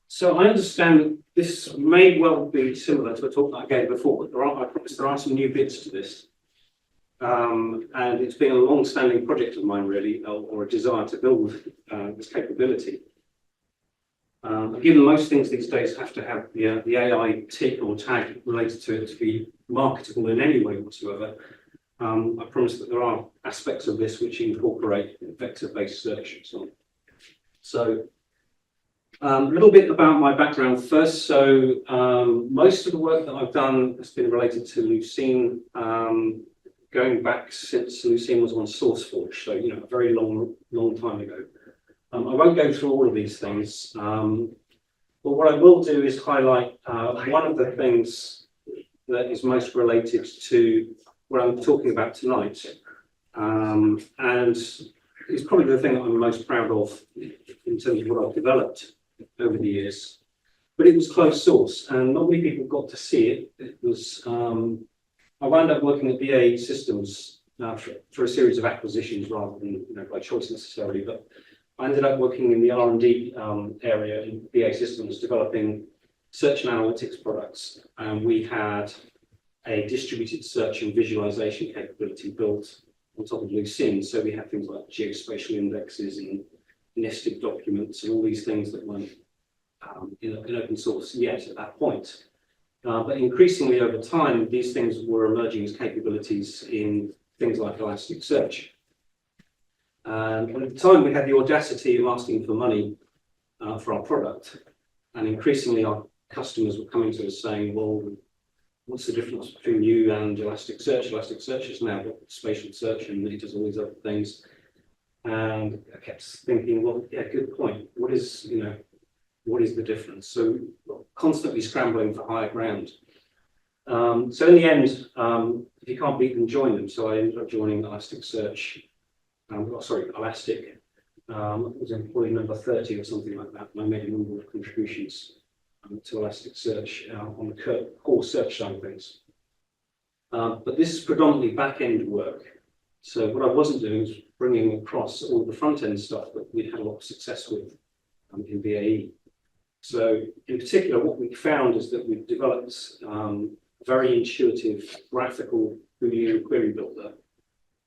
So I understand that this may well be similar to a talk that I gave before, but I promise there are some new bits to this. And it's been a long-standing project of mine, really, or a desire to build this capability. Given most things these days have to have the AI tick or tag related to it to be marketable in any way whatsoever, I promise that there are aspects of this which incorporate vector-based search and so on. So a little bit about my background first. So most of the work that I've done has been related to Lucene, going back since Lucene was on SourceForge, so a very long time ago. I won't go through all of these things, but what I will do is highlight one of the things that is most related to what I'm talking about tonight, and it's probably the thing that I'm most proud of in terms of what I've developed over the years. But it was closed source, and not many people got to see it. It was I wound up working at BAE Systems for a series of acquisitions rather than by choice necessarily, but I ended up working in the R&D area in BAE Systems developing search and analytics products, and we had a distributed search and visualization capability built on top of Lucene. So we had things like geospatial indexes and nested documents and all these things that weren't in open source yet at that point. But increasingly over time, these things were emerging as capabilities in things like Elasticsearch. And at the time, we had the audacity of asking for money for our product. And increasingly, our customers were coming to us saying, well, what's the difference between you and Elasticsearch? Elasticsearch is now got spatial search and it does all these other things. And I kept thinking, well, yeah, good point. What is the difference? So constantly scrambling for higher ground. So in the end, if you can't beat them, join them. So I ended up joining Elasticsearch. Elastic. I was employee number 30 or something like that. And I made a number of contributions to Elasticsearch on the core search side of things. But this is predominantly back-end work. So what I wasn't doing was bringing across all the front-end stuff that we'd had a lot of success with in BAE. So in particular, what we found is that we've developed a very intuitive graphical Boolean query builder,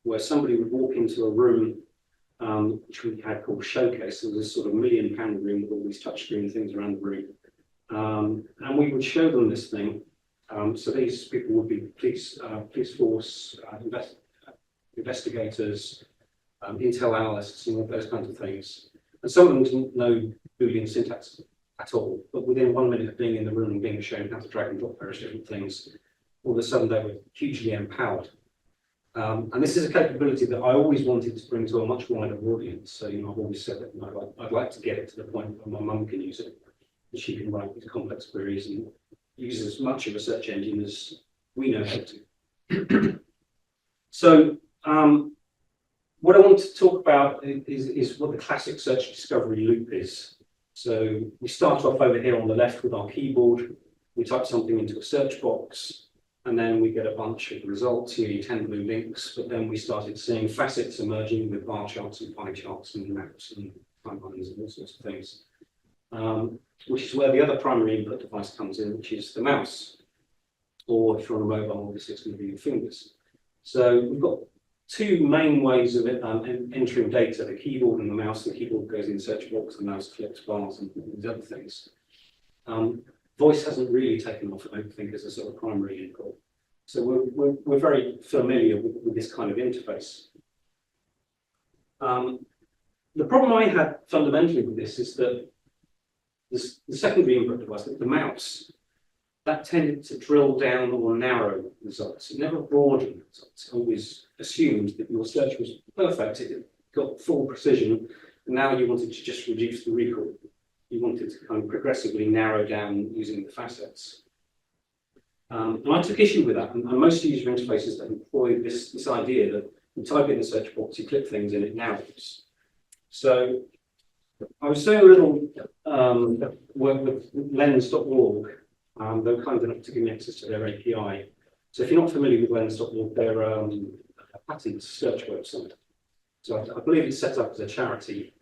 where somebody would walk into a room, which we had called Showcase. So this sort of £1 million room with all these touchscreen things around the room. And we would show them this thing. So these people would be police force, investigators, intel analysts, and all those kinds of things. And some of them didn't know Boolean syntax at all, but within 1 minute of being in the room and being shown how to drag and drop various different things, all of a sudden they were hugely empowered. And this is a capability that I always wanted to bring to a much wider audience. So I've always said that I'd like to get it to the point where my mum can use it, and she can write these complex queries and use as much of a search engine as we know how to. So what I want to talk about is what the classic search discovery loop is. So we start off over here on the left with our keyboard. We type something into a search box, and then we get a bunch of results. Here you 10 blue links, but then we started seeing facets emerging with bar charts and pie charts and maps and timelines and all sorts of things, which is where the other primary input device comes in, which is the mouse. Or if you're on a mobile, obviously it's going to be your fingers. So we've got two main ways of entering data, the keyboard and the mouse. The keyboard goes in the search box, the mouse clicks bars and these other things. Voice hasn't really taken off, I don't think, as a sort of primary input. So we're very familiar with this kind of interface. The problem I had fundamentally with this is that the secondary input device, the mouse, that tended to drill down or narrow results. It never broadened results. It always assumed that your search was perfect, it got full precision, and now you wanted to just reduce the recall. You wanted to kind of progressively narrow down using the facets. And I took issue with that, and most user interfaces that employ this idea that you type in the search box, you click things, and it narrows. So I was doing a little work with lens.org. They were kind enough to give me access to their API. So if you're not familiar with lens.org, they're a patent search website. So I believe it's set up as a charity.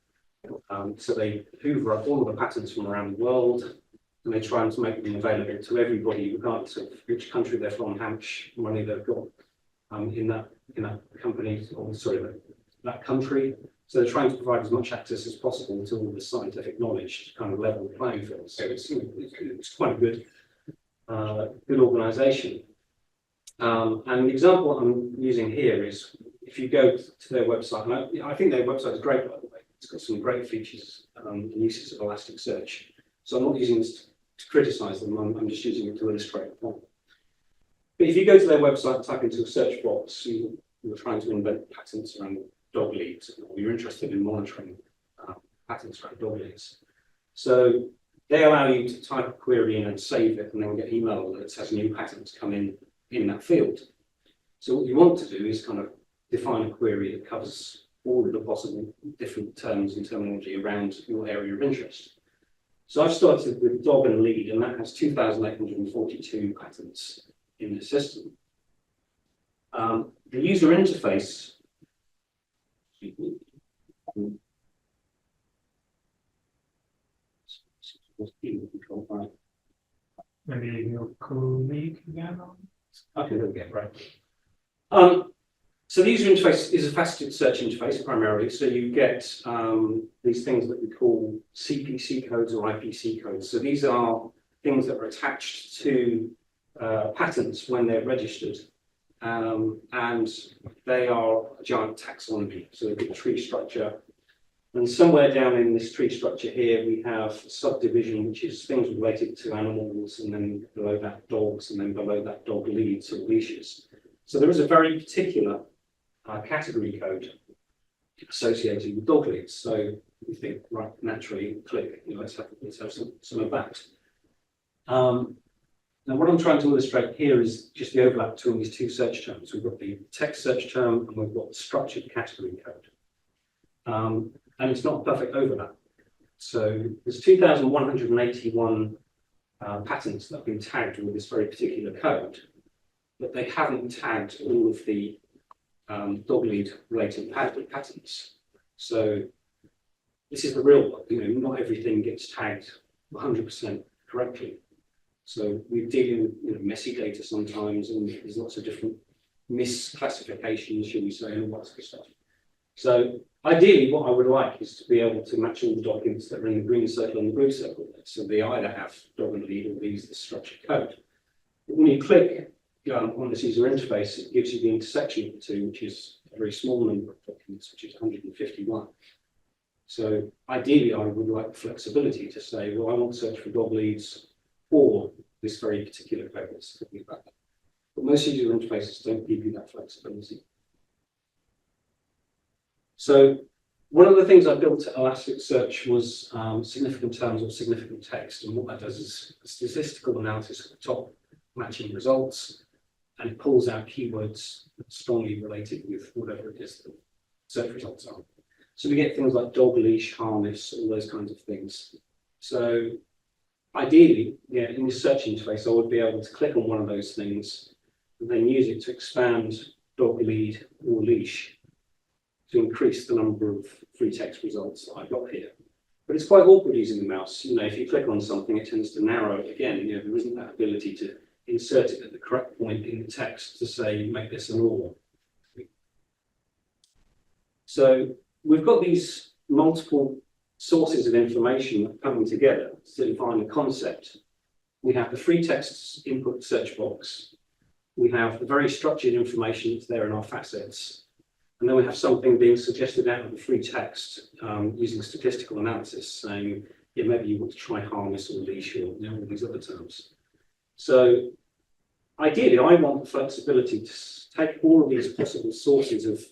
So they hoover up all of the patents from around the world, and they try to make them available to everybody, regardless of which country they're from, how much money they've got in that company, or sorry, that country. So they're trying to provide as much access as possible to all the scientific knowledge to kind of level the playing field. So it's quite a good organisation. And the example I'm using here is if you go to their website, and I think their website is great, by the way. It's got some great features and uses of Elasticsearch. So I'm not using this to criticise them, I'm just using it to illustrate the point. But if you go to their website and type into a search box, you're trying to invent patents around dog leads, or you're interested in monitoring patents around dog leads. So they allow you to type a query in and save it, and then get email alerts as new patents come in that field. So what you want to do is kind of define a query that covers all of the possible different terms and terminology around your area of interest. So I've started with dog and lead, and that has 2,842 patents in the system. The user interface, maybe your colleague again? okay, there we go, right. So the user interface is a faceted search interface primarily. So you get these things that we call CPC codes or IPC codes. So these are things that are attached to patents when they're registered. And they are a giant taxonomy. So they've got a tree structure. And somewhere down in this tree structure here, we have a subdivision, which is things related to animals, and then below that dogs, and then below that dog leads or leashes. So there is a very particular category code associated with dog leads. So we think, right, naturally, click, let's have some of that. Now, what I'm trying to illustrate here is just the overlap between these two search terms. We've got the text search term, and we've got the structured category code. And it's not a perfect overlap. So there's 2,181 patents that have been tagged with this very particular code, but they haven't tagged all of the dog lead related patents. So this is the real one. Not everything gets tagged 100% correctly. So we're dealing with messy data sometimes, and there's lots of different misclassifications, should we say, and all that sort of stuff. So ideally, what I would like is to be able to match all the documents that are in the green circle and the blue circle. So they either have dog and lead or these the structured code. But when you click on this user interface, it gives you the intersection of the two, which is a very small number of documents, which is 151. So ideally, I would like the flexibility to say, well, I want to search for dog leads or this very particular code that's talking about that. But most user interfaces don't give you that flexibility. So one of the things I built at Elasticsearch was significant terms or significant text. And what that does is a statistical analysis at the top, matching results, and it pulls out keywords strongly related with whatever it is that search results are. So we get things like dog leash, harness, all those kinds of things. So ideally, in the search interface, I would be able to click on one of those things and then use it to expand dog lead or leash to increase the number of free text results that I've got here. But it's quite awkward using the mouse. If you click on something, it tends to narrow it again. There isn't that ability to insert it at the correct point in the text to say, make this an or. So we've got these multiple sources of information coming together to define a concept. We have the free text input search box. We have the very structured information that's there in our facets. And then we have something being suggested out of the free text using statistical analysis, saying, maybe you want to try harness or leash or all these other terms. So ideally, I want the flexibility to take all of these possible sources of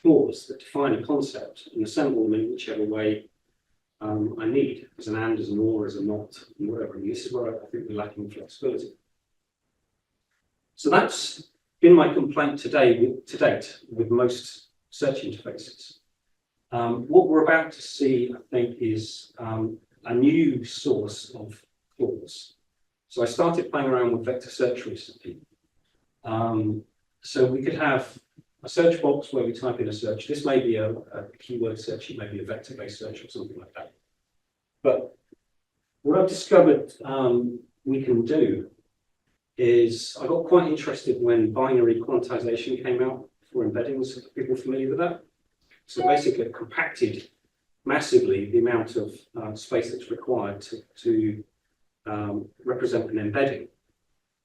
clause that define a concept and assemble them in whichever way I need, as an and, as an or, as a not, and whatever. And this is where I think we're lacking flexibility. So that's been my complaint to date with most search interfaces. What we're about to see, I think, is a new source of clause. So I started playing around with vector search recently. So we could have a search box where we type in a search. This may be a keyword search, it may be a vector-based search or something like that. But what I've discovered we can do is I got quite interested when binary quantization came out for embeddings. Are people familiar with that? So basically it compacted massively the amount of space that's required to represent an embedding.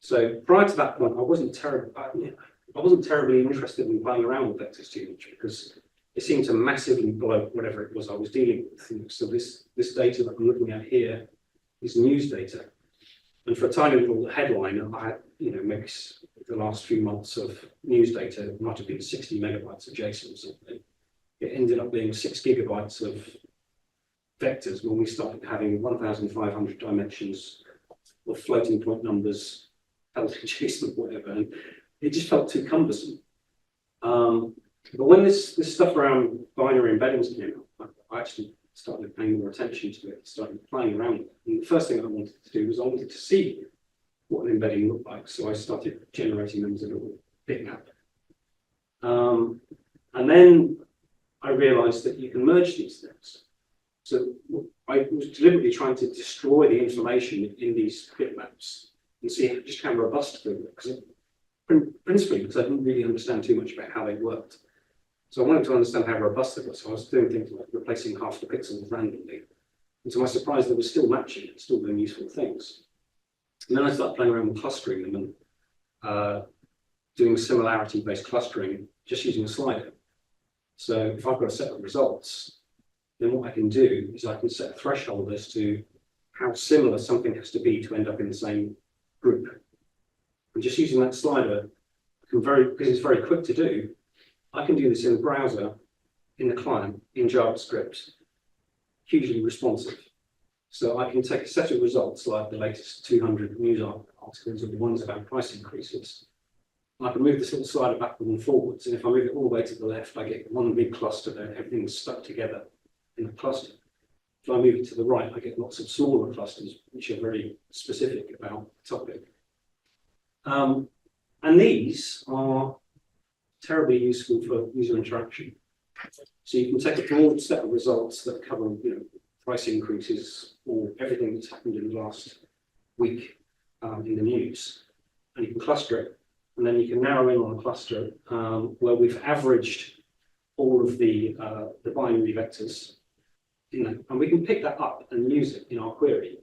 So prior to that point, I wasn't terribly interested in playing around with vectors too much because it seemed to massively blow whatever it was I was dealing with. So this data that I'm looking at here is news data. And for a tiny little headline, I had, maybe the last few months of news data, it might have been 60 megabytes of JSON or something. It ended up being 6 gigabytes of vectors when we started having 1,500 dimensions of floating point numbers, held in JSON or whatever. And it just felt too cumbersome. But when this stuff around binary embeddings came out, I actually started paying more attention to it, started playing around with it. And the first thing I wanted to do was I wanted to see what an embedding looked like. So I started generating them as a little bitmap. And then I realized that you can merge these things. So I was deliberately trying to destroy the information in these bitmaps and see just how robust they were. Principally because I didn't really understand too much about how they worked. So I wanted to understand how robust it was. So I was doing things like replacing half the pixels randomly. And to my surprise, they were still matching and still doing useful things. And then I started playing around with clustering them and doing similarity-based clustering just using a slider. So if I've got a set of results, then what I can do is I can set a threshold as to how similar something has to be to end up in the same group. And just using that slider, because it's very quick to do, I can do this in the browser, in the client, in JavaScript, hugely responsive. So I can take a set of results like the latest 200 news articles or the ones about price increases. I can move this little slider backward and forwards, and if I move it all the way to the left, I get one big cluster there, everything's stuck together in a cluster. If I move it to the right, I get lots of smaller clusters, which are very specific about the topic. And these are terribly useful for user interaction. So you can take a broad set of results that cover, price increases or everything that's happened in the last week in the news, and you can cluster it. And then you can narrow in on a cluster where we've averaged all of the binary vectors in that, and we can pick that up and use it in our query.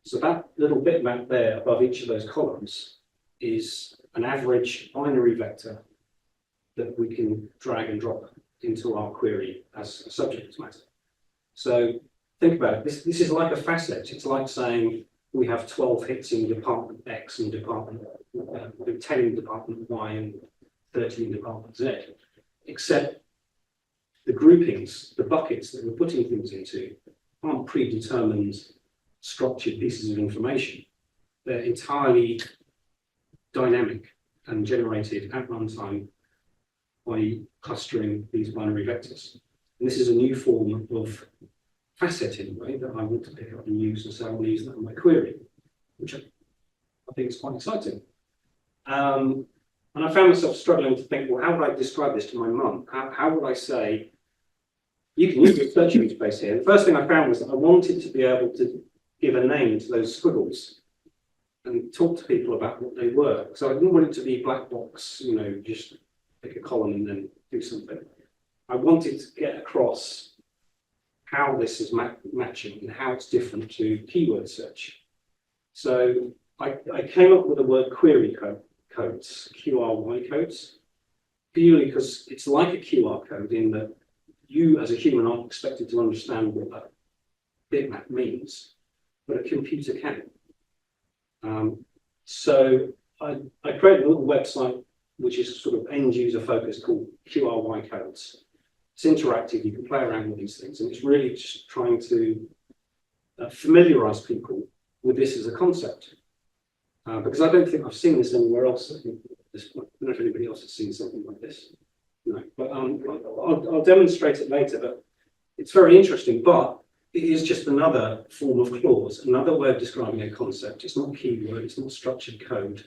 So that little bitmap there above each of those columns is an average binary vector that we can drag and drop into our query as a subject matter. So think about it. This is like a facet. It's like saying we have 12 hits in department X and department 10 in department Y and 30 in department Z, except the groupings, the buckets that we're putting things into aren't predetermined structured pieces of information. They're entirely dynamic and generated at runtime by clustering these binary vectors. And this is a new form of facet in a way that I want to pick up and use, and so I want to use that in my query, which I think is quite exciting. And I found myself struggling to think, well, how would I describe this to my mum? How would I say, you can use the search interface here. The first thing I found was that I wanted to be able to give a name to those squiggles and talk to people about what they were. So I didn't want it to be black box, just pick a column and then do something. I wanted to get across how this is matching and how it's different to keyword search. So I came up with the word query codes, QRY codes, purely because it's like a QR code in that you as a human aren't expected to understand what that bitmap means, but a computer can. So I created a little website which is sort of end user focused called QRY codes. It's interactive, you can play around with these things, and it's really just trying to familiarize people with this as a concept. Because I don't think I've seen this anywhere else at this point. I don't know if anybody else has seen something like this. No, but I'll demonstrate it later, but it's very interesting, but it is just another form of clause, another way of describing a concept. It's not keyword, it's not structured code.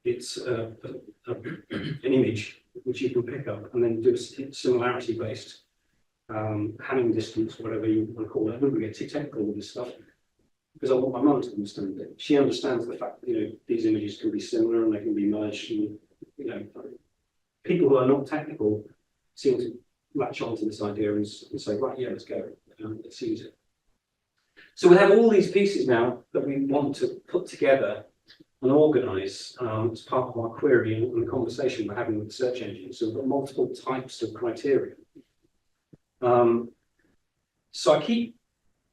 It's an image which you can pick up and then do a similarity-based Hamming distance, whatever you want to call it. I wouldn't get too technical with this stuff because I want my mum to understand it. She understands the fact that these images can be similar and they can be merged. And people who are not technical seem to latch onto this idea and say, right, yeah, let's go. Let's use it. So we have all these pieces now that we want to put together and organize as part of our query and the conversation we're having with the search engine. So we've got multiple types of criteria. So I keep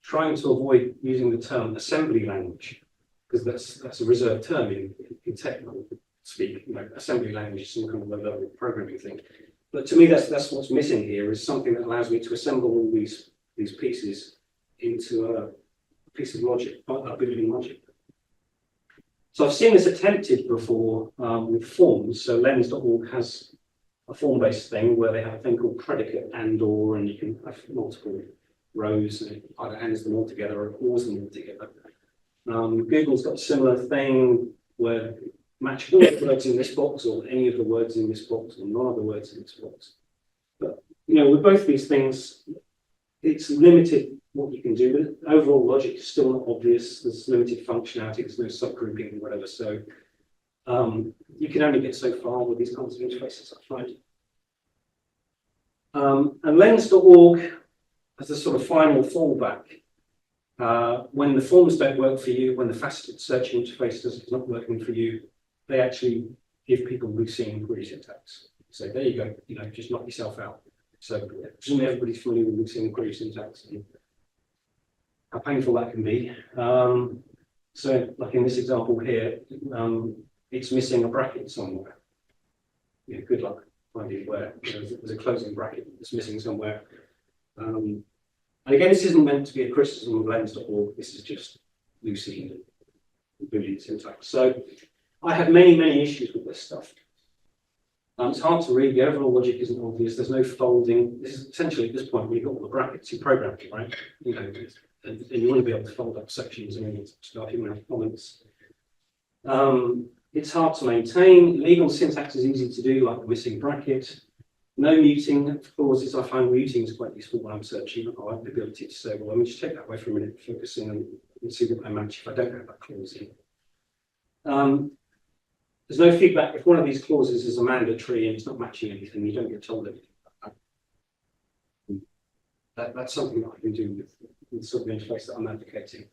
trying to avoid using the term assembly language because that's a reserved term in technical speak. Assembly language is some kind of low-level programming thing. But to me, that's what's missing here is something that allows me to assemble all these pieces into a piece of logic, a building logic. So I've seen this attempted before with forms. So lens.org has a form-based thing where they have a thing called predicate and/or, and you can have multiple rows and it either ends them all together or pulls them all together. Google's got a similar thing where match all the words in this box or any of the words in this box or none of the words in this box. But with both these things, it's limited what you can do with it. Overall logic is still not obvious. There's limited functionality. There's no subgrouping or whatever. So you can only get so far with these kinds of interfaces, I find. And lens.org as a sort of final fallback. When the forms don't work for you, when the faceted search interface is not working for you, they actually give people Lucene query syntax. So there you go, just knock yourself out. So presumably everybody's familiar with Lucene query syntax and how painful that can be. So like in this example here, it's missing a bracket somewhere. Good luck finding where. There's a closing bracket that's missing somewhere. And again, this isn't meant to be a criticism of lens.org. This is just Lucene and Boolean syntax. So I have many, many issues with this stuff. It's hard to read. The overall logic isn't obvious. There's no folding. This is essentially at this point when you've got all the brackets, you program it, right? And you want to be able to fold up sections and start even have comments. It's hard to maintain. Legal syntax is easy to do, like the missing bracket. No muting clauses. I find muting is quite useful when I'm searching. I have the ability to say, well, let me just take that away for a minute, focusing and see what I match if I don't have that clause in. There's no feedback. If one of these clauses is a mandatory and it's not matching anything, you don't get told anything about that. That's something that I can do with the sort of interface that I'm advocating.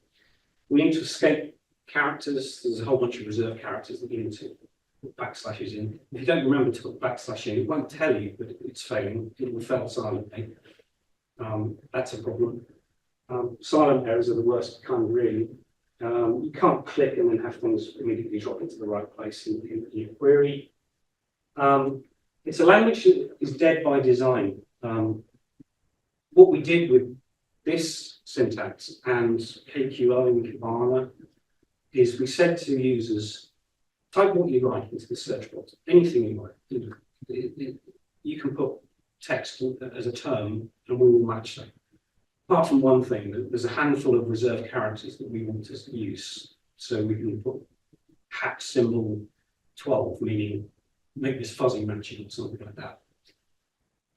We need to escape characters. There's a whole bunch of reserved characters that you need to put backslashes in. If you don't remember to put backslash in, it won't tell you that it's failing. It will fail silently. That's a problem. Silent errors are the worst kind, really. You can't click and then have things immediately drop into the right place in your query. It's a language that is dead by design. What we did with this syntax and KQL in Kibana is we said to users, type what you like into the search box, anything you like. You can put text as a term and we will match that. Apart from one thing, there's a handful of reserved characters that we want to use. So we can put hat symbol 12, meaning make this fuzzy matching or something like that.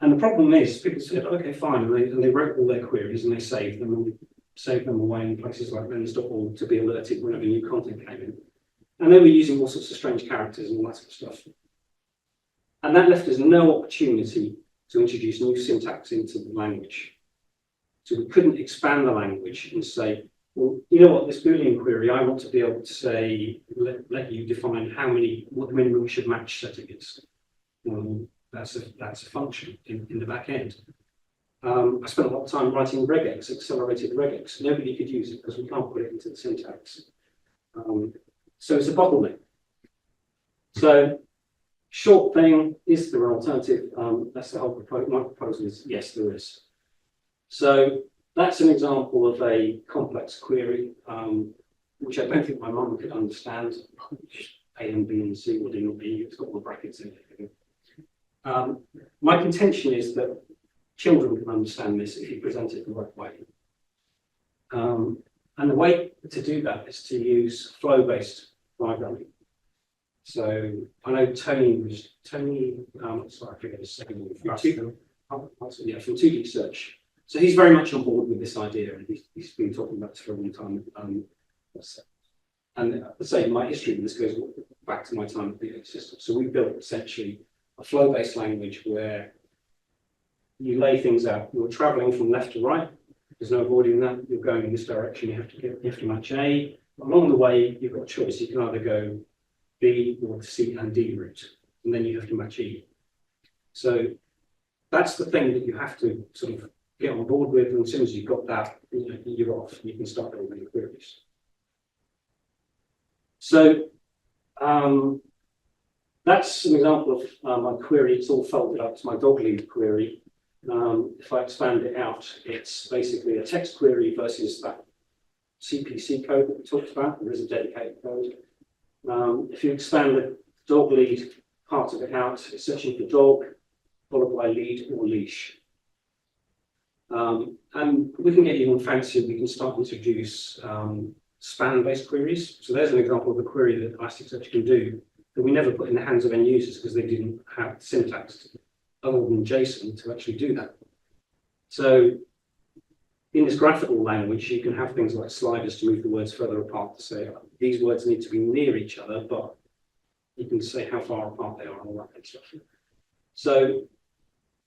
And the problem is, people said, okay, fine, and they wrote all their queries and they saved them away in places like lens.org to be alerted whenever new content came in. And they were using all sorts of strange characters and all that sort of stuff. And that left us no opportunity to introduce new syntax into the language. So we couldn't expand the language and say, well, you know what, this Boolean query, I want to be able to say, let you define what the minimum should match setting is. That's a function in the back end. I spent a lot of time writing regex, accelerated regex. Nobody could use it because we can't put it into the syntax. So it's a bottleneck. So short thing, is there an alternative? That's the whole proposal. My proposal is yes, there is. So that's an example of a complex query, which I don't think my mum could understand. A and B and C or D or B, it's got all the brackets in it. My contention is that children can understand this if you present it the right way. And the way to do that is to use flow-based diagramming. So I know Tony, sorry, I forget his second name. Yeah, from 2D Search. So he's very much on board with this idea, and he's been talking about this for a long time. And the same, my history with this goes back to my time at the UX system. So we built essentially a flow-based language where you lay things out. You're traveling from left to right. There's no avoiding that. You're going in this direction. You have to match A. Along the way, you've got a choice. You can either go B or C and D route, and then you have to match E. So that's the thing that you have to sort of get on board with. And as soon as you've got that, you're off. You can start building your queries. So that's an example of my query. It's all folded up. It's my dog lead query. If I expand it out, it's basically a text query versus that CPC code that we talked about. There is a dedicated code. If you expand the dog lead part of it out, it's searching for dog, followed by lead or leash. And we can get even fancier. We can start to introduce span-based queries. So there's an example of a query that Elasticsearch can do that we never put in the hands of end users because they didn't have syntax other than JSON to actually do that. So in this graphical language, you can have things like sliders to move the words further apart to say these words need to be near each other, but you can say how far apart they are and all that kind of stuff. So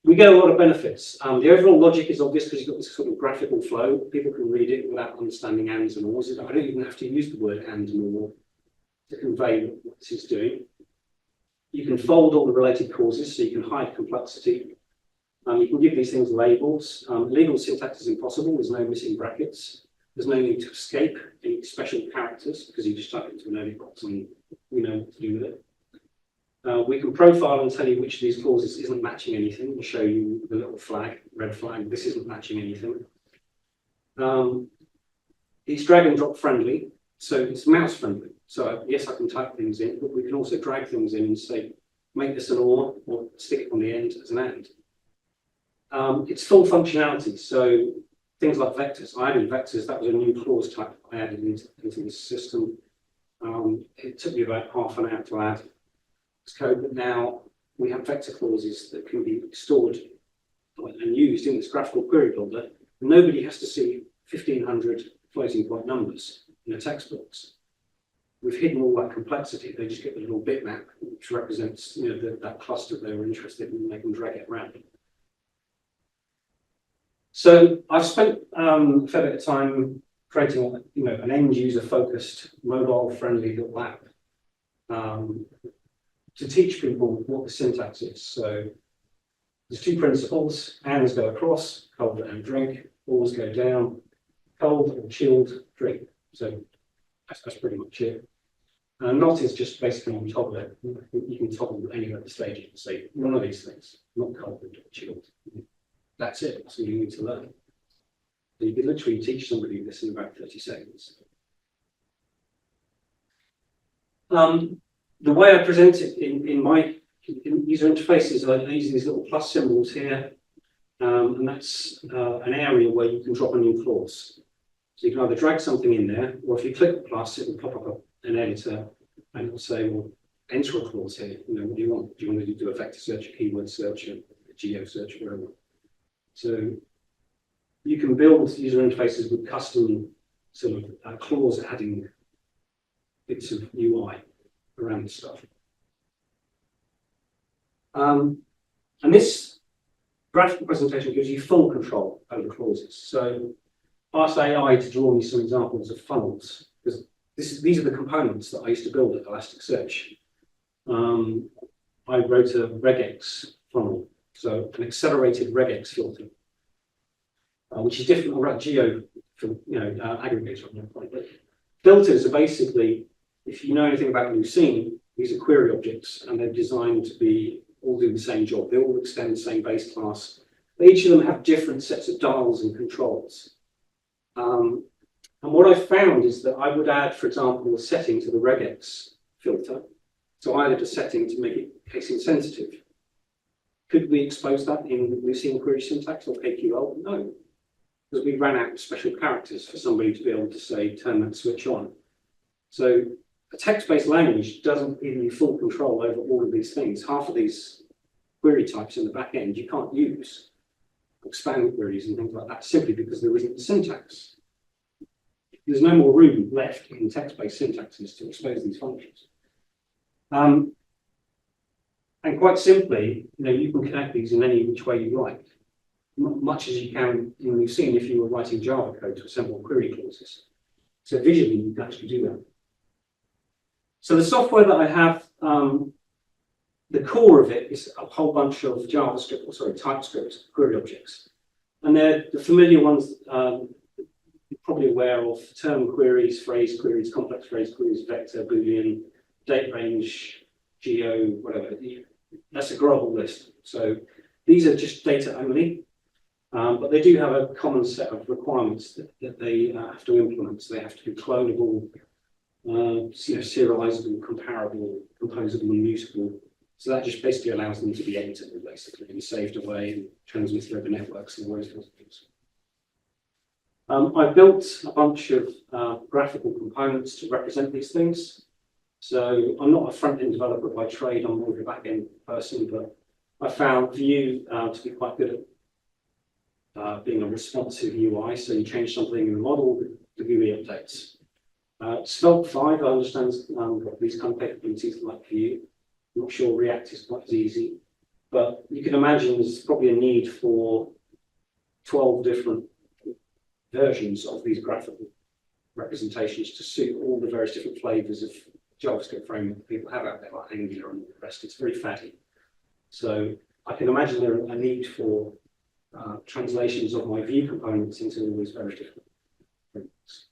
we get a lot of benefits. The overall logic is obvious because you've got this sort of graphical flow. People can read it without understanding ands and ors. I don't even have to use the word and or to convey what this is doing. You can fold all the related clauses, so you can hide complexity. You can give these things labels. Legal syntax is impossible. There's no missing brackets. There's no need to escape any special characters because you just type it into an early box and we know what to do with it. We can profile and tell you which of these clauses isn't matching anything. We'll show you the little flag, red flag. This isn't matching anything. It's drag and drop friendly, so it's mouse friendly. So yes, I can type things in, but we can also drag things in and say, make this an or stick it on the end as an and. It's full functionality, so things like vectors. I added vectors. That was a new clause type I added into the system. It took me about half an hour to add this code, but now we have vector clauses that can be stored and used in this graphical query builder. Nobody has to see 1,500 floating point numbers in a text box. We've hidden all that complexity. They just get the little bitmap, which represents that cluster they were interested in, and they can drag it around. So I've spent a fair bit of time creating an end user focused, mobile friendly little app to teach people what the syntax is. So there's two principles: ands go across, cold and drink, ors go down, cold or chilled drink. So that's pretty much it. Not is just basically on toggle it. You can toggle anywhere at the stage and say one of these things, not cold or chilled. That's it. That's all you need to learn. So you could literally teach somebody this in about 30 seconds. The way I present it in my user interfaces, I use these little plus symbols here, and that's an area where you can drop a new clause. So you can either drag something in there, or if you click the plus, it will pop up an editor, and it will say, well, enter a clause here. What do you want? Do you want to do a vector search, a keyword search, a geo search, whatever? So you can build user interfaces with custom sort of clause adding bits of UI around the stuff. And this graphical presentation gives you full control over clauses. So ask AI to draw me some examples of funnels, because these are the components that I used to build at Elasticsearch. I wrote a regex funnel, so an accelerated regex filter, which is different. I wrote geo for aggregator at one point. But filters are basically, if you know anything about Lucene, these are query objects, and they're designed to be all do the same job. They all extend the same base class. But each of them have different sets of dials and controls. And what I found is that I would add, for example, a setting to the regex filter. So I added a setting to make it case insensitive. Could we expose that in Lucene query syntax or KQL? No, because we ran out of special characters for somebody to be able to say, turn that switch on. So a text-based language doesn't give you full control over all of these things. Half of these query types in the back end you can't use, expand queries and things like that, simply because there isn't the syntax. There's no more room left in text-based syntaxes to expose these functions. And quite simply, you can connect these in any which way you like, much as you can, you've seen if you were writing Java code to assemble query clauses. So visually, you can actually do that. So the software that I have, the core of it is a whole bunch of TypeScript query objects. And they're the familiar ones you're probably aware of: term queries, phrase queries, complex phrase queries, vector, boolean, date range, geo, whatever. That's a global list. So these are just data only, but they do have a common set of requirements that they have to implement. So they have to be clonable, serializable, comparable, composable, and mutable. So that just basically allows them to be editable, basically, and saved away and transmitted over networks and all those sorts of things. I built a bunch of graphical components to represent these things. So I'm not a front-end developer by trade, I'm more of a back-end person, but I found Vue to be quite good at being a responsive UI. So you change something in the model, the GUI updates. Svelte 5, I understand, got these kind of capabilities like Vue. I'm not sure React is quite as easy, but you can imagine there's probably a need for 12 different versions of these graphical representations to suit all the various different flavors of JavaScript framework people have out there, like Angular and the rest. It's very fatty. So I can imagine there a need for translations of my Vue components into all these various different frameworks.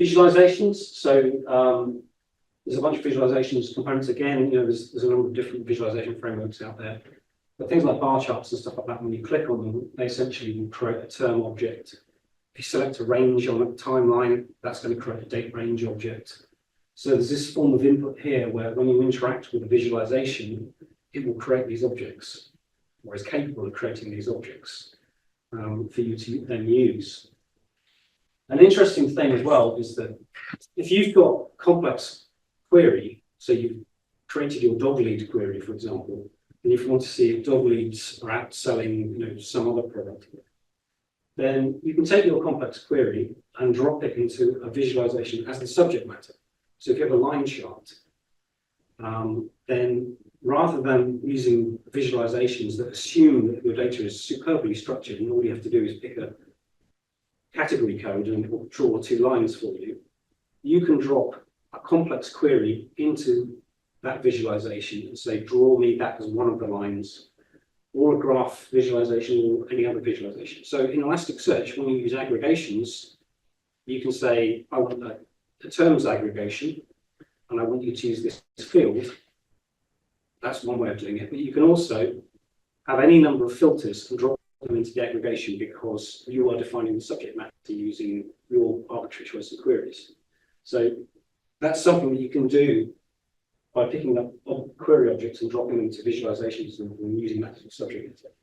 Visualizations. So there's a bunch of visualizations components. Again, there's a number of different visualization frameworks out there. But things like bar charts and stuff like that, when you click on them, they essentially will create a term object. If you select a range on a timeline, that's going to create a date range object. So there's this form of input here where when you interact with a visualization, it will create these objects, or is capable of creating these objects for you to then use. An interesting thing as well is that if you've got complex query, so you've created your dog lead query, for example, and if you want to see if dog leads are out selling some other product, then you can take your complex query and drop it into a visualization as the subject matter. So if you have a line chart, then rather than using visualizations that assume that your data is superbly structured and all you have to do is pick a category code and it will draw 2 lines for you, you can drop a complex query into that visualization and say, draw me that as one of the lines, or a graph visualization or any other visualization. So in Elasticsearch, when you use aggregations, you can say, I want a terms aggregation, and I want you to use this field. That's one way of doing it. But you can also have any number of filters and drop them into the aggregation because you are defining the subject matter using your arbitrary choice of queries. So that's something that you can do by picking up query objects and dropping them into visualizations and using that as a subject matter.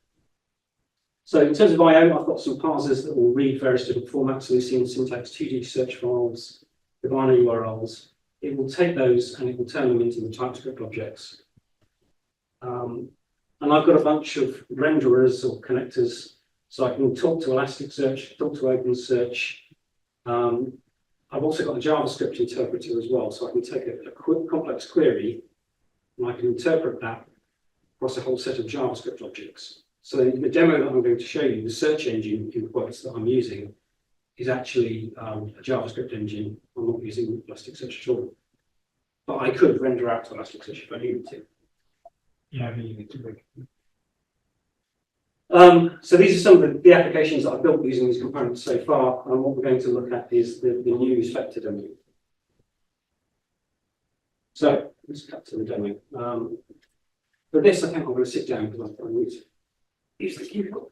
So in terms of I/O, I've got some parsers that will read various different formats, Lucian syntax, 2D search files, the binary URLs. It will take those and it will turn them into the TypeScript objects. And I've got a bunch of renderers or connectors, so I can talk to Elasticsearch, talk to OpenSearch. I've also got a JavaScript interpreter as well, so I can take a complex query and I can interpret that across a whole set of JavaScript objects. So the demo that I'm going to show you, the search engine in quotes that I'm using, is actually a JavaScript engine. I'm not using Elasticsearch at all. But I could render out to Elasticsearch if I needed to. Yeah, I mean, you need to break it. So these are some of the applications that I've built using these components so far, and what we're going to look at is the news vector demo. So let's cut to the demo. For this, I think I'm going to sit down because I need to use the keyboard.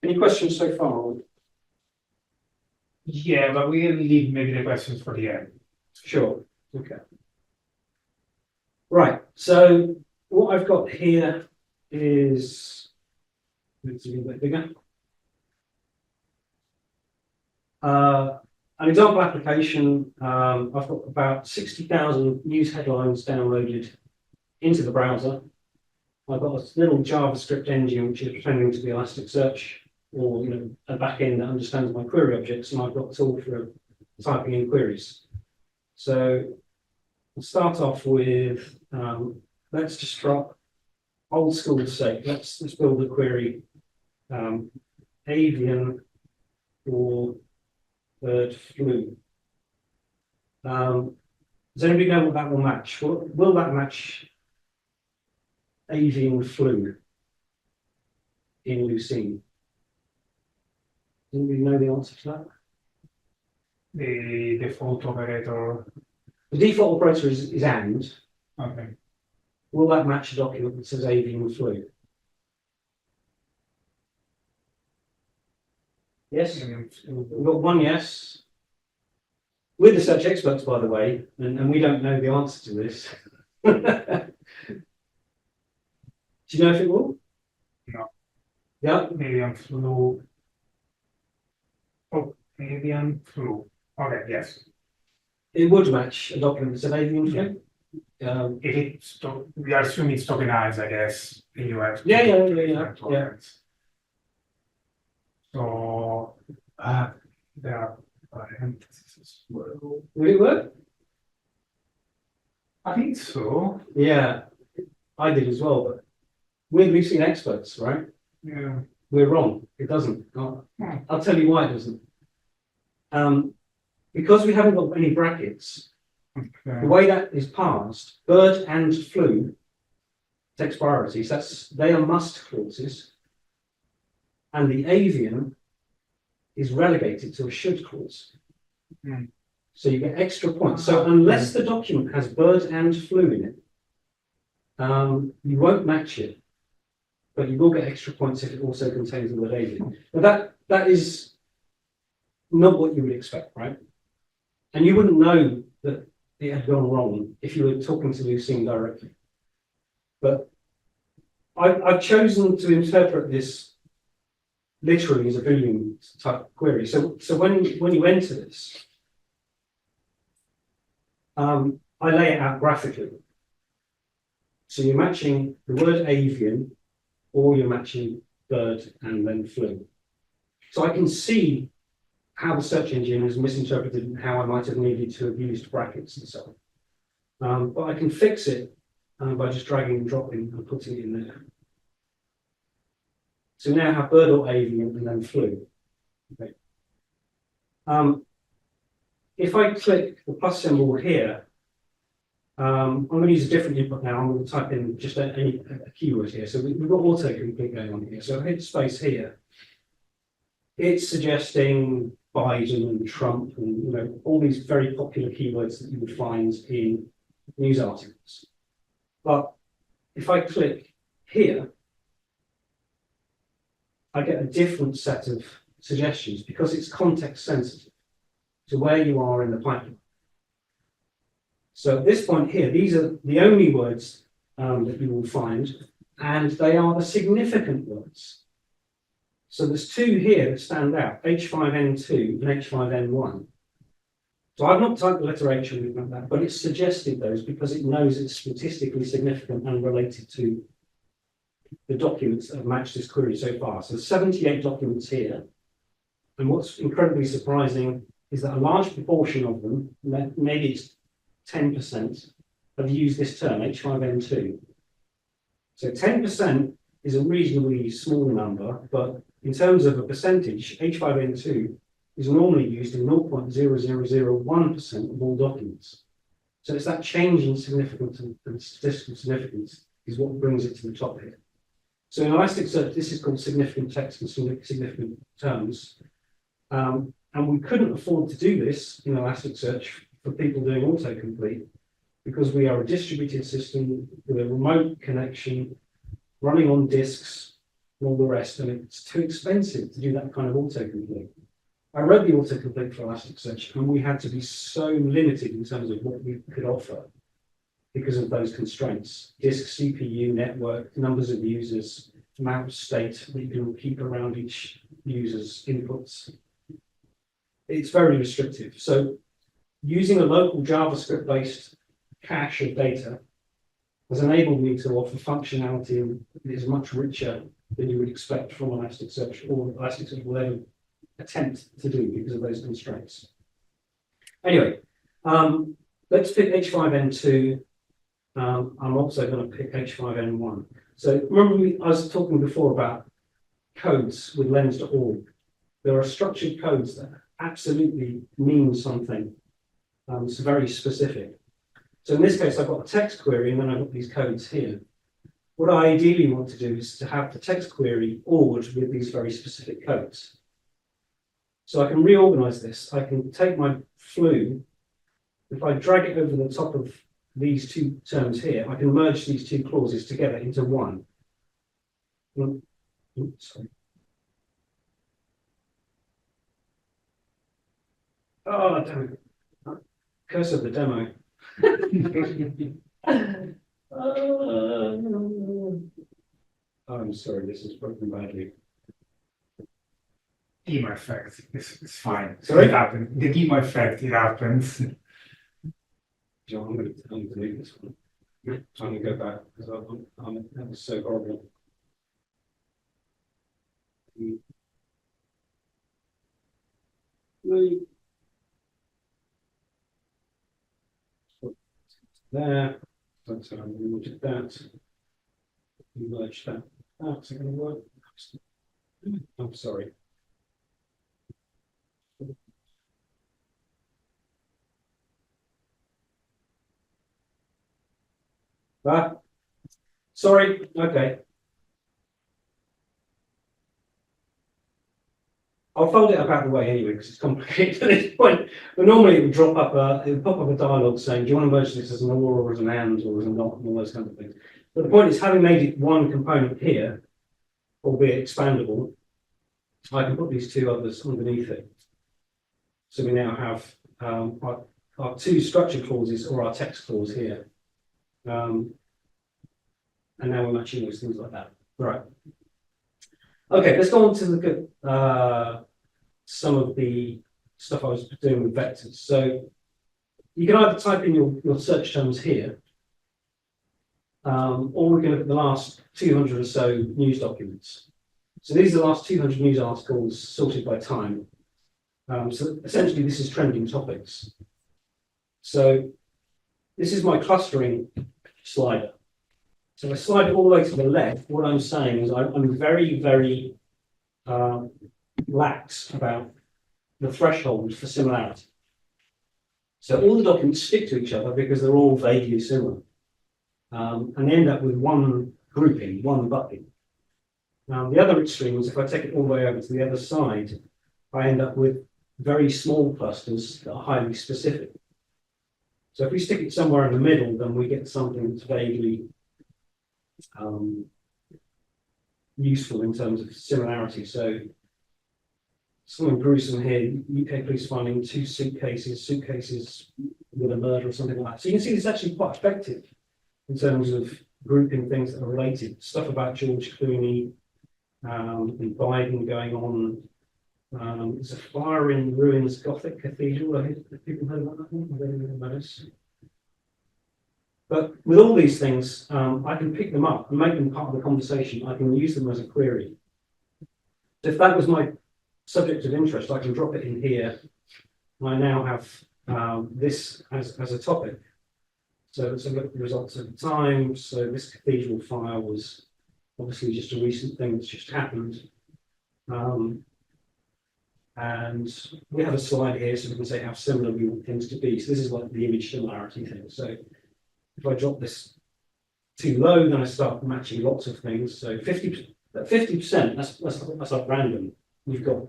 Any questions so far? Yeah, but we'll leave maybe the questions for the end. Sure. Okay. Right. So what I've got here is, it's a little bit bigger. an example application, I've got about 60,000 news headlines downloaded into the browser. I've got a little JavaScript engine which is pretending to be Elasticsearch, or a backend that understands my query objects, and I've got a tool for typing in queries. So I'll start off with let's just drop old school sake. Let's build a query avian or bird flu. Does anybody know what that will match? Will that match avian flu in Lucene? Does anybody know the answer to that? The default operator. The default operator is and. Okay. Will that match a document that says avian flu? Yes? We've got one yes. We're the search experts, by the way, and we don't know the answer to this. Do you know if it will? No. Yeah? Avian flu. Oh, avian flu. Okay, yes. It would match a document that said avian flu. If it's we are assuming it's tokenized, I guess, in UX. Yeah. So there are parentheses. Will it work? I think so. Yeah, I did as well, but we're Lucene experts, right? Yeah. We're wrong. It doesn't. I'll tell you why it doesn't. Because we haven't got any brackets, the way that is parsed, bird and flu takes priorities. They are must clauses, and the avian is relegated to a should clause. So you get extra points. So unless the document has bird and flu in it, you won't match it, but you will get extra points if it also contains the word avian. But that is not what you would expect, right? And you wouldn't know that it had gone wrong if you were talking to Lucene directly. But I've chosen to interpret this literally as a Boolean type query. So when you enter this, I lay it out graphically. So you're matching the word avian, or you're matching bird and then flu. So I can see how the search engine has misinterpreted and how I might have needed to have used brackets and so on. But I can fix it by just dragging and dropping and putting it in there. So now I have bird or avian and then flu. Okay. If I click the plus symbol here, I'm going to use a different input now. I'm going to type in just a keyword here. So we've got autocomplete going on here. So I hit space here. It's suggesting Biden and Trump and all these very popular keywords that you would find in news articles. But if I click here, I get a different set of suggestions because it's context sensitive to where you are in the pipeline. So at this point here, these are the only words that you will find, and they are the significant words. So there's two here that stand out, H5N2 and H5N1. So I've not typed the letter H or anything like that, but it's suggested those because it knows it's statistically significant and related to the documents that have matched this query so far. So 78 documents here. And what's incredibly surprising is that a large proportion of them, maybe it's 10%, have used this term, H5N2. So 10% is a reasonably small number, but in terms of a percentage, H5N2 is normally used in 0.0001% of all documents. So it's that change in significance and statistical significance is what brings it to the top here. So in Elasticsearch, this is called significant text and significant terms. And we couldn't afford to do this in Elasticsearch for people doing autocomplete because we are a distributed system with a remote connection running on disks and all the rest, and it's too expensive to do that kind of autocomplete. I wrote the autocomplete for Elasticsearch, and we had to be so limited in terms of what we could offer because of those constraints. Disk, CPU, network, numbers of users, amount of state that you can keep around each user's inputs. it's very restrictive. So using a local JavaScript-based cache of data has enabled me to offer functionality that is much richer than you would expect from Elasticsearch, or Elasticsearch will ever attempt to do because of those constraints. Anyway, let's pick H5N2. I'm also going to pick H5N1. So remember, I was talking before about codes with lens.org. There are structured codes that absolutely mean something. It's very specific. So in this case, I've got a text query, and then I've got these codes here. What I ideally want to do is to have the text query ordered with these very specific codes. So I can reorganize this. I can take my flu. If I drag it over the top of these two terms here, I can merge these two clauses together into one. Oops, sorry. Oh, damn it. Curse of the demo. I'm sorry, this is broken badly. Demo effect is fine. Sorry? It happens. The demo effect, it happens. John, I'm going to delete this one. I'm going to go back because that was so horrible. There. That's how I removed that. Merge that. That's going to work. I'm sorry. That. Sorry. Okay. I'll fold it up out of the way anyway because it's complicated at this point. But normally it would drop up, it would pop up a dialogue saying, do you want to merge this as an or as an and or as a not, and all those kinds of things. But the point is, having made it one component here, albeit expandable, I can put these two others underneath it. So we now have our two structure clauses or our text clause here. And now we're matching those things like that. Right. Okay, let's go on to look at some of the stuff I was doing with vectors. So you can either type in your search terms here, or we can look at the last 200 or so news documents. So these are the last 200 news articles sorted by time. So essentially, this is trending topics. So this is my clustering slider. So if I slide it all the way to the left, what I'm saying is I'm very, very lax about the threshold for similarity. So all the documents stick to each other because they're all vaguely similar. And they end up with one grouping, one bucket. Now, the other extreme is if I take it all the way over to the other side, I end up with very small clusters that are highly specific. So if we stick it somewhere in the middle, then we get something that's vaguely useful in terms of similarity. So something gruesome here, UK police finding two suitcases with a murder or something like that. So you can see it's actually quite effective in terms of grouping things that are related. Stuff about George Clooney and Biden going on. There's a fire in ruins Gothic Cathedral. Have people heard about that one? I don't know about this. But with all these things, I can pick them up and make them part of the conversation. I can use them as a query. So if that was my subject of interest, I can drop it in here. I now have this as a topic. So let's look at the results at the time. So this cathedral fire was obviously just a recent thing that's just happened. And we have a slide here so we can say how similar we want things to be. So this is like the image similarity thing. So if I drop this too low, then I start matching lots of things. So 50%, that's like random. You've got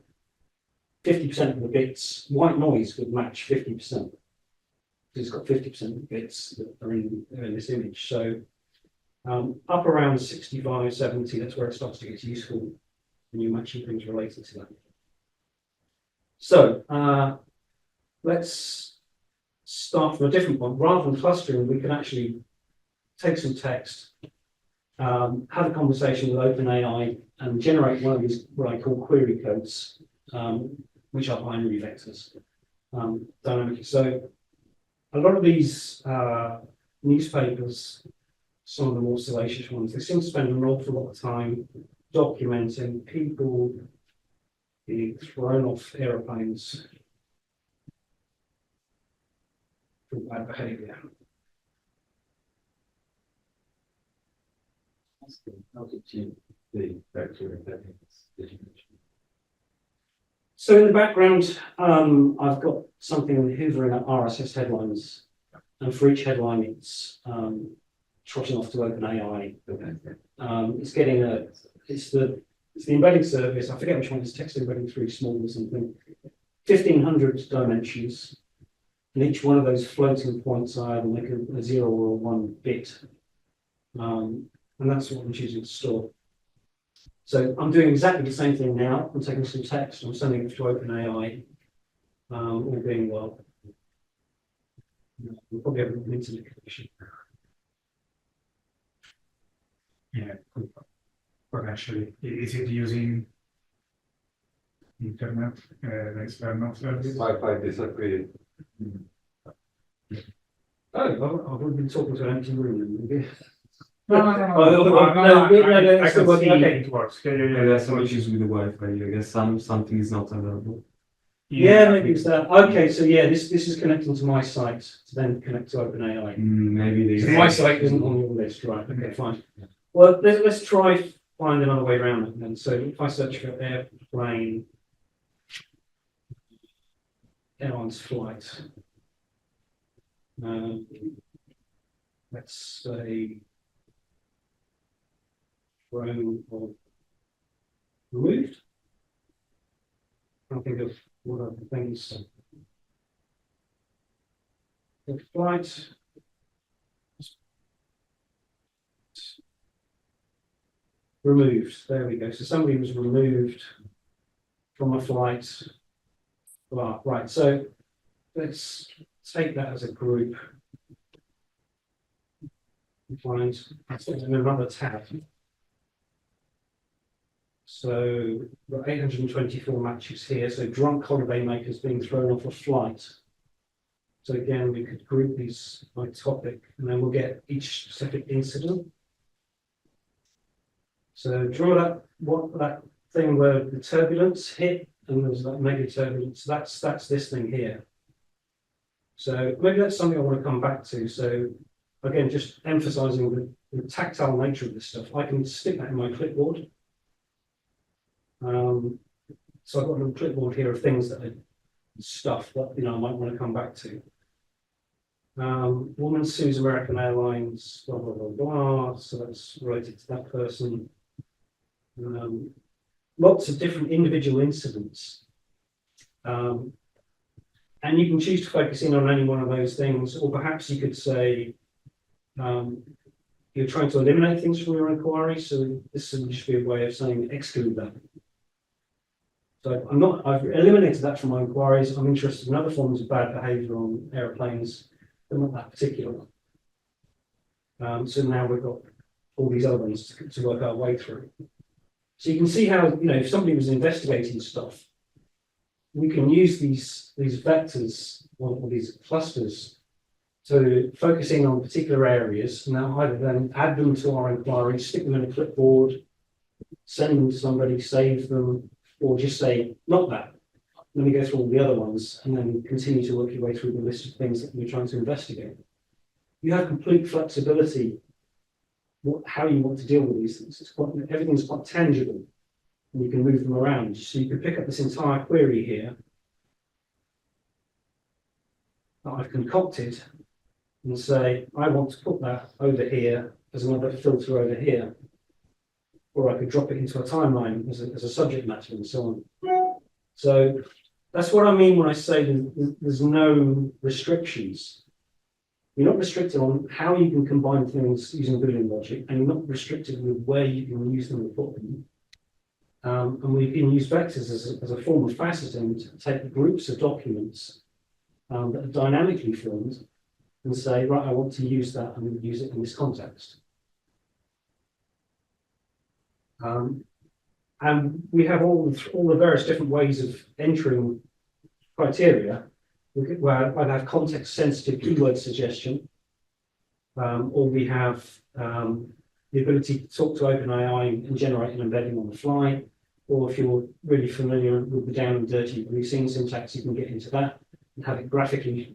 50% of the bits, white noise would match 50%. It's got 50% of the bits that are in this image. So up around 65, 70, that's where it starts to get useful when you're matching things related to that. So let's start from a different point. Rather than clustering, we can actually take some text, have a conversation with OpenAI and generate one of these, what I call query codes, which are binary vectors dynamically. So a lot of these newspapers, some of the more salacious ones, they seem to spend an awful lot of time documenting people being thrown off aeroplanes for bad behaviour. How did you the vector effects did you mention? So in the background, I've got something hovering at RSS headlines, and for each headline, it's trotting off to OpenAI. It's getting it's the embedding service. I forget which one. It's text embedding 3 small or something. 1,500 dimensions, and each one of those floating points are either like a 0 or a 1 bit, and that's what I'm choosing to store. So I'm doing exactly the same thing now. I'm taking some text, I'm sending it to OpenAI, all being well. We'll probably have an internet connection. Yeah, potentially. Is it using internet, external service? I disagree. Oh, I've already been talking to an empty room. No, I can see it works. Yeah. There are some issues with the Wi-Fi. I guess something is not available. Yeah, maybe it's that. Okay, so yeah, this is connecting to my site to then connect to OpenAI. Maybe So they. my site isn't on your list, right? Okay, fine. Well, let's try find another way around it then. So if I search for airplane airlines flight, let's say thrown or removed. I think of what are the things. The flight. Removed. There we go. So somebody was removed from a flight. Well, right. So let's take that as a group. Find another tab. So we've got 824 matches here. So drunk holiday makers being thrown off a flight. So again, we could group these by topic, and then we'll get each specific incident. So draw that thing where the turbulence hit, and there was that mega turbulence. That's this thing here. So maybe that's something I want to come back to. So again, just emphasising the tactile nature of this stuff. I can stick that in my clipboard. So I've got a little clipboard here of things that are stuff that I might want to come back to. Woman sues American Airlines, blah blah blah blah. So that's related to that person. Lots of different individual incidents, and you can choose to focus in on any one of those things, or perhaps you could say you're trying to eliminate things from your inquiry. So this would just be a way of saying exclude that. So I've eliminated that from my inquiries. I'm interested in other forms of bad behaviour on airplanes, but not that particular one. So now we've got all these other ones to work our way through. So you can see how, if somebody was investigating stuff, we can use these vectors or these clusters to focus in on particular areas. Now either then add them to our inquiry, stick them in a clipboard, send them to somebody, save them, or just say, not that. Let me go through all the other ones and then continue to work your way through the list of things that you're trying to investigate. You have complete flexibility how you want to deal with these things. Everything's quite tangible and you can move them around. So you can pick up this entire query here that I've concocted and say, I want to put that over here as another filter over here. Or I could drop it into a timeline as a subject matter and so on. So that's what I mean when I say there's no restrictions. You're not restricted on how you can combine things using Boolean logic, and you're not restricted with where you can use them and put them. And we can use vectors as a form of faceting to take groups of documents that are dynamically formed and say, right, I want to use that and use it in this context. And we have all the various different ways of entering criteria. Where I'd have context sensitive keyword suggestion, or we have the ability to talk to OpenAI and generate an embedding on the fly. Or if you're really familiar with the down and dirty routine syntax, you can get into that and have it graphically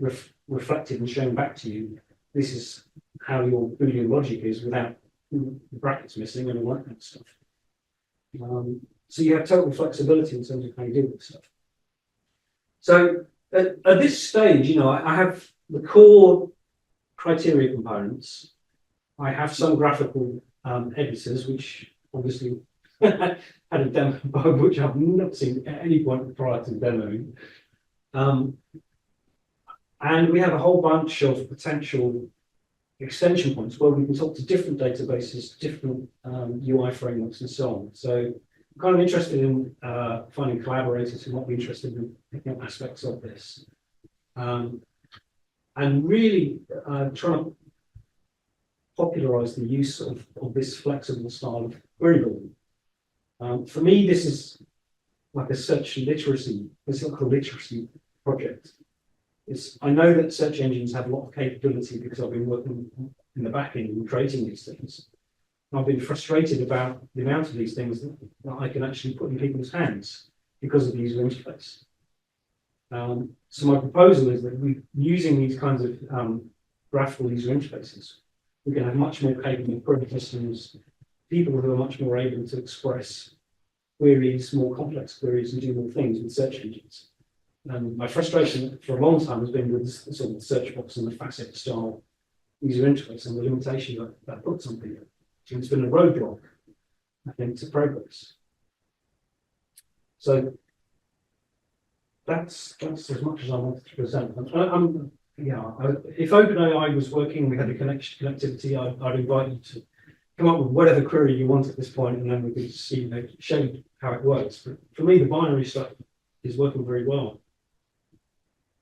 reflected and shown back to you. This is how your Boolean logic is without the brackets missing and all that kind of stuff. So you have total flexibility in terms of how you deal with stuff. So at this stage, I have the core criteria components. I have some graphical editors, which obviously had a demo which I've not seen at any point prior to demoing. And we have a whole bunch of potential extension points where we can talk to different databases, different UI frameworks, and so on. So I'm kind of interested in finding collaborators who might be interested in picking up aspects of this. And really trying to popularize the use of this flexible style of query building. For me, this is like a search literacy, it's like a literacy project. I know that search engines have a lot of capability because I've been working in the back end and creating these things. And I've been frustrated about the amount of these things that I can actually put in people's hands because of the user interface. So my proposal is that using these kinds of graphical user interfaces, we can have much more capable query systems, people who are much more able to express queries, more complex queries, and do more things with search engines. My frustration for a long time has been with this sort of search box and the facet style user interface and the limitation that puts on people. And it's been a roadblock, I think, to progress. So that's as much as I wanted to present. If OpenAI was working, we had the connectivity, I'd invite you to come up with whatever query you want at this point, and then we could see, show you how it works. But for me, the binary stuff is working very well.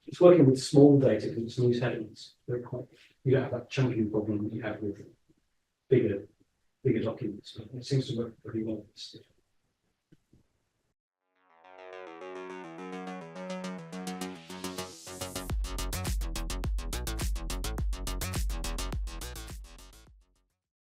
It's working with small data because it's news headings. You don't have that chunking problem that you have with bigger documents. But it seems to work pretty well.